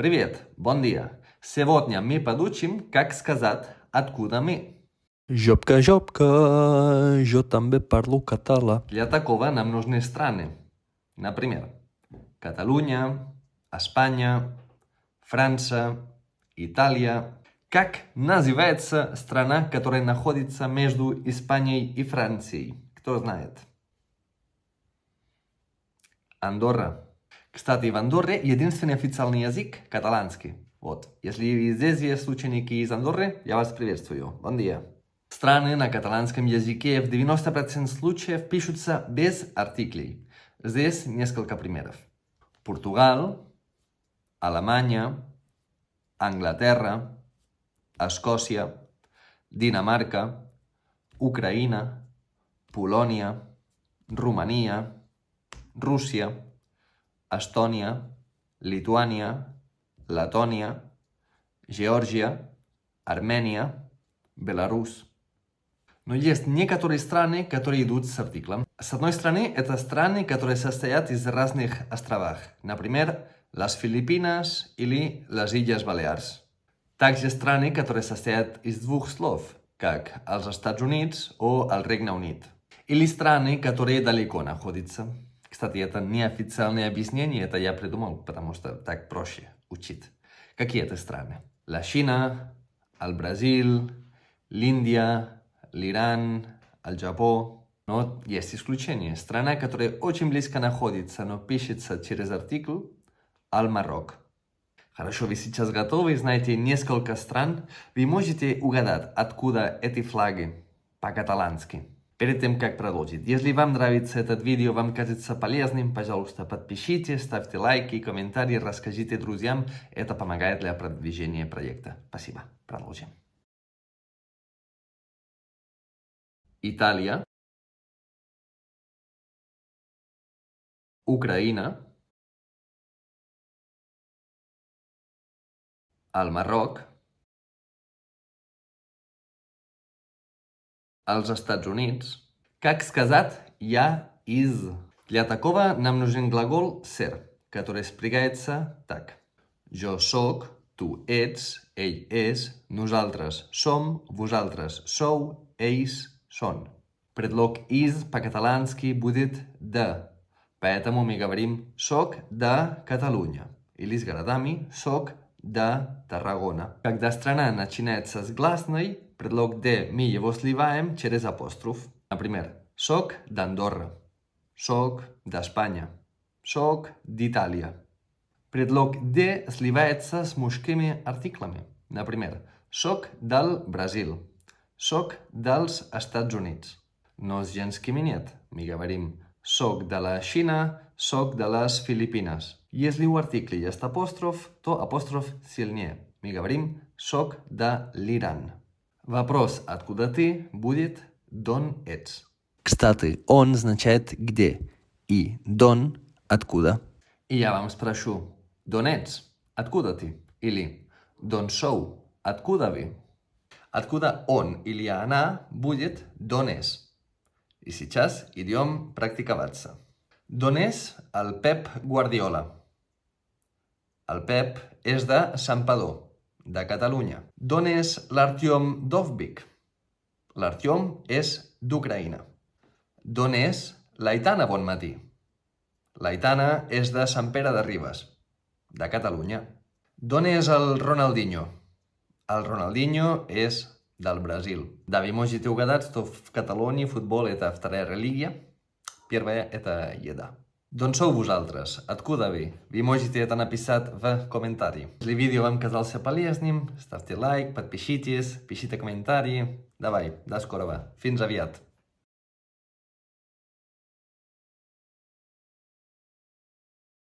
Привет, bon dia. Сегодня мы подучим, как сказать «откуда мы». Жопка, жопка, jo també parlo català. Для такого нам нужны страны. Например, Каталуния, Испания, Франция, Италия. Как называется страна, которая находится между Испанией и Францией? Кто знает? Андорра. Кстати, в Андорре единственный официальный язык – каталанский. Вот. Если здесь есть ученики из Андорры, я вас приветствую. Bon dia. Страны на каталанском языке в 90% случаев пишутся без артиклей. Здесь несколько примеров. Португал, Alemanya, Anglaterra, Escòcia, Dinamarca, Ucraïna, Polònia, Romania, Rússia, Estònia, Lituània, Letònia, Geòrgia, Армения, Беларусь. Но есть некоторые страны, которые идут с артиклом. С одной стороны, это страны, которые состоят из разных островов. Например, las Filipinas или las Illes Baleares. Также страны, которые состоят из двух слов, как els Estats Units o el Regne Unit. Или страны, которые далеко находятся. Кстати, это неофициальное объяснение, это я придумал, потому что так проще учить. Какие это страны? La China, el Brasil, l'Índia, l'Иран, el Japó. Но есть исключение. Страна, которая очень близко находится, но пишется через артикл, el Марокко. Хорошо, вы сейчас готовы, знаете несколько стран. Вы можете угадать, откуда эти флаги по-каталански. Перед тем, как продолжить, если вам нравится это видео, вам кажется полезным, пожалуйста, подпишитесь, ставьте лайки, комментарии, расскажите друзьям. Это помогает для продвижения проекта. Спасибо. Продолжим. Италия, Украина, el Marroc, els Estats Units. Как сказать «я из»? Для такого нам нужен глагол ser, который спрягается так. Jo soc, tu ets, ell és, nosaltres som, vosaltres sou, ells son. Предлог из по-каталански будет «de». Поэтому мы говорим «soc de Catalunya» или с городами «soc de Tarragona». Когда страна начинается с гласной, предлог «de» мы его сливаем через апостроф. Например, «soc d'Andorra», «soc d'Espanya», «soc d'Italia». Предлог «de» сливается с мужскими артиклами. Например, «soc del Brasil», «soc dels Estats Units». Но с женскими нет. Мы говорим «soc de la China», «soc de las Filipinas». Если у артикля есть апостроф, то апостроф сильнее. Мы говорим «soc de l'Iran». Вопрос «откуда ты» будет «d'on ets». Кстати, он означает «где» и «don» – «откуда». И я вам спрошу «d'on ets?» «Откуда ты?» Или «d'on sou?» «Откуда вы?» Откуда он или она будет «d'on és?» И сейчас идем практиковаться. D'on és el Pep Guardiola? El Pep és de Santpedor, de Catalunya. D'on és l'Artyom Dovbyk? L'Artyom és d'Ucraïna. D'on és l'Aitana Bonmatí? L'Aitana és de Sant Pere de Ribes, de Catalunya. D'on és el Ronaldinho? El Ronaldinho és del Бразил. Да, вы можете угадать, что в Каталонии футбол – это вторая религия, первая – это еда. D'on sou vosaltres? Откуда вы? Вы можете это написать в комментарии. Если видео вам казался полезным, ставьте лайк, подпишитесь, пишите комментарии. Давай, до скорого. Fins aviat.